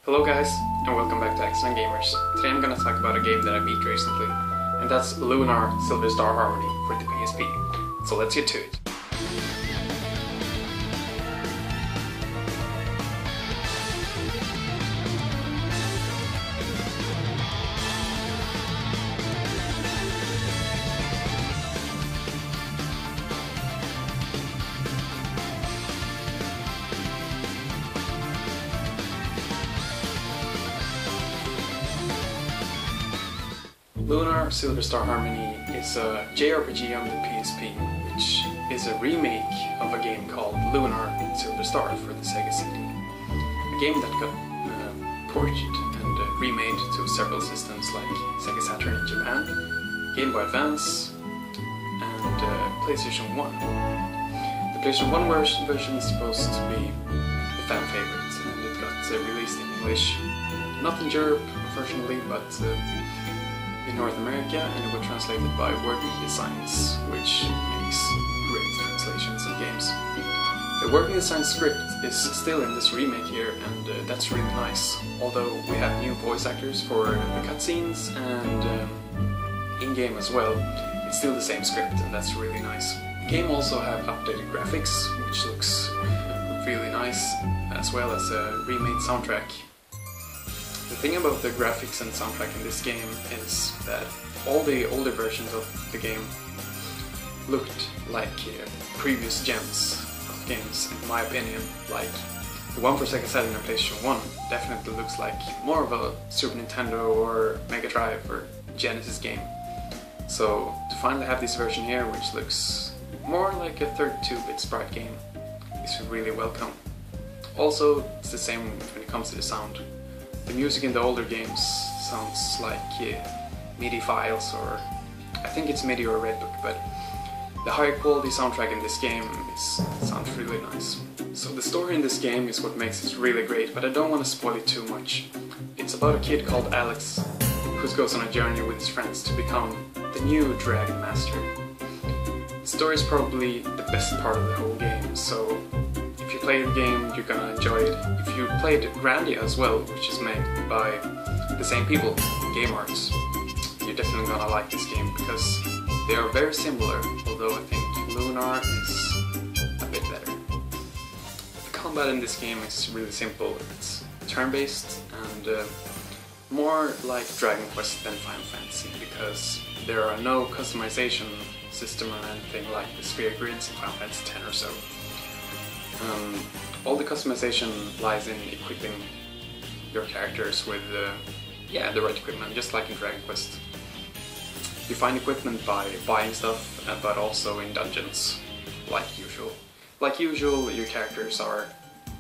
Hello guys, and welcome back to Excellent Gamers. Today I'm gonna talk about a game that I beat recently, and that's Lunar Silver Star Harmony for the PSP. So let's get to it. Lunar Silver Star Harmony is a JRPG on the PSP, which is a remake of a game called Lunar Silver Star for the Sega CD. A game that got ported and remade to several systems like Sega Saturn in Japan, Game Boy Advance, and PlayStation 1. The PlayStation 1 version is supposed to be a fan favorite, and it got released in English, not in Europe unfortunately, but in North America, and it was translated by Word Media Science, which makes great translations of games. The Word Media Science script is still in this remake here, and that's really nice. Although we have new voice actors for the cutscenes and in-game as well, it's still the same script, and that's really nice. The game also have updated graphics, which looks really nice, as well as a remade soundtrack. The thing about the graphics and soundtrack in this game is that all the older versions of the game looked like previous gens of games, in my opinion. Like the one for Sega Saturn and PlayStation 1 definitely looks like more of a Super Nintendo or Mega Drive or Genesis game. So to finally have this version here, which looks more like a 32-bit sprite game, is really welcome. Also, it's the same when it comes to the sound. The music in the older games sounds like MIDI files, or I think it's MIDI or Redbook, but the high quality soundtrack in this game sounds really nice. So the story in this game is what makes it really great, but I don't want to spoil it too much. It's about a kid called Alex who goes on a journey with his friends to become the new Dragon Master. The story is probably the best part of the whole game, so if you play the game, you're gonna enjoy it. If you played Grandia as well, which is made by the same people, Game Arts, you're definitely gonna like this game because they are very similar, although I think Lunar is a bit better. The combat in this game is really simple. It's turn-based and more like Dragon Quest than Final Fantasy, because there are no customization system or anything like the sphere grids in Final Fantasy X or so. All the customization lies in equipping your characters with the right equipment, just like in Dragon Quest. You find equipment by buying stuff, but also in dungeons, like usual. Like usual, your characters are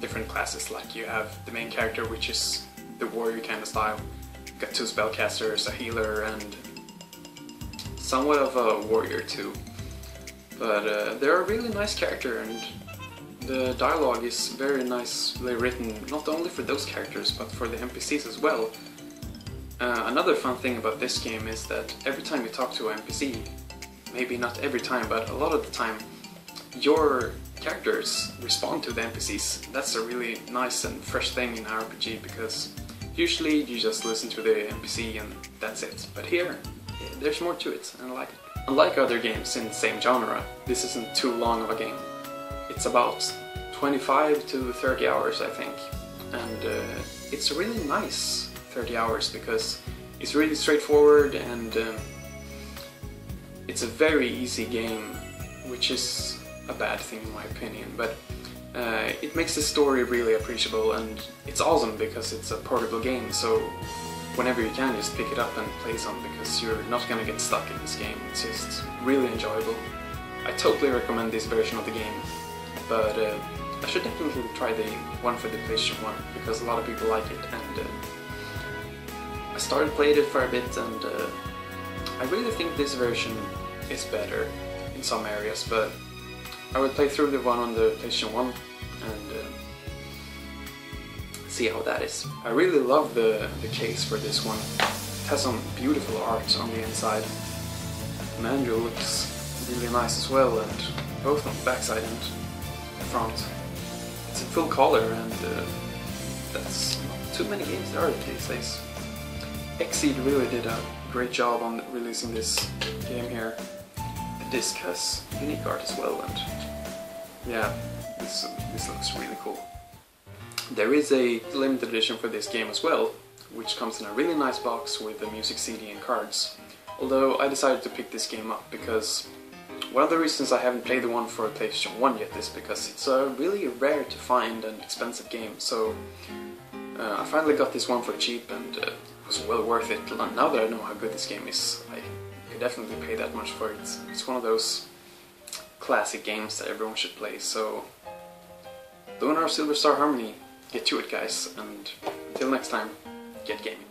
different classes. Like you have the main character, which is the warrior kind of style. You've got two spellcasters, a healer, and somewhat of a warrior too. But they're a really nice character, and the dialogue is very nicely written, not only for those characters, but for the NPCs as well. Another fun thing about this game is that every time you talk to an NPC, maybe not every time, but a lot of the time, your characters respond to the NPCs. That's a really nice and fresh thing in RPG, because usually you just listen to the NPC and that's it. But here, there's more to it, and I like it. Unlike other games in the same genre, this isn't too long of a game. It's about 25 to 30 hours, I think, and it's a really nice 30 hours because it's really straightforward, and it's a very easy game, which is a bad thing in my opinion, but it makes the story really appreciable, and it's awesome because it's a portable game, so whenever you can, just pick it up and play some, because you're not gonna get stuck in this game. It's just really enjoyable. I totally recommend this version of the game. But I should definitely try the one for the PlayStation 1, because a lot of people like it, and I started playing it for a bit, and I really think this version is better in some areas, but I would play through the one on the PlayStation 1 and see how that is. I really love the case for this one. It has some beautiful art on the inside. The manual looks really nice as well, and both on the backside and front. It's in full color, and that's not too many games there are these days. Xseed really did a great job on releasing this game here. The disc has unique art as well, and yeah, this looks really cool. There is a limited edition for this game as well, which comes in a really nice box with the music CD and cards. Although I decided to pick this game up because one of the reasons I haven't played the one for PlayStation 1 yet is because it's a really rare to find and expensive game, so I finally got this one for cheap, and it was well worth it. Now that I know how good this game is, I could definitely pay that much for it. It's one of those classic games that everyone should play, so Lunar Silver Star Harmony, get to it guys, and until next time, get gaming.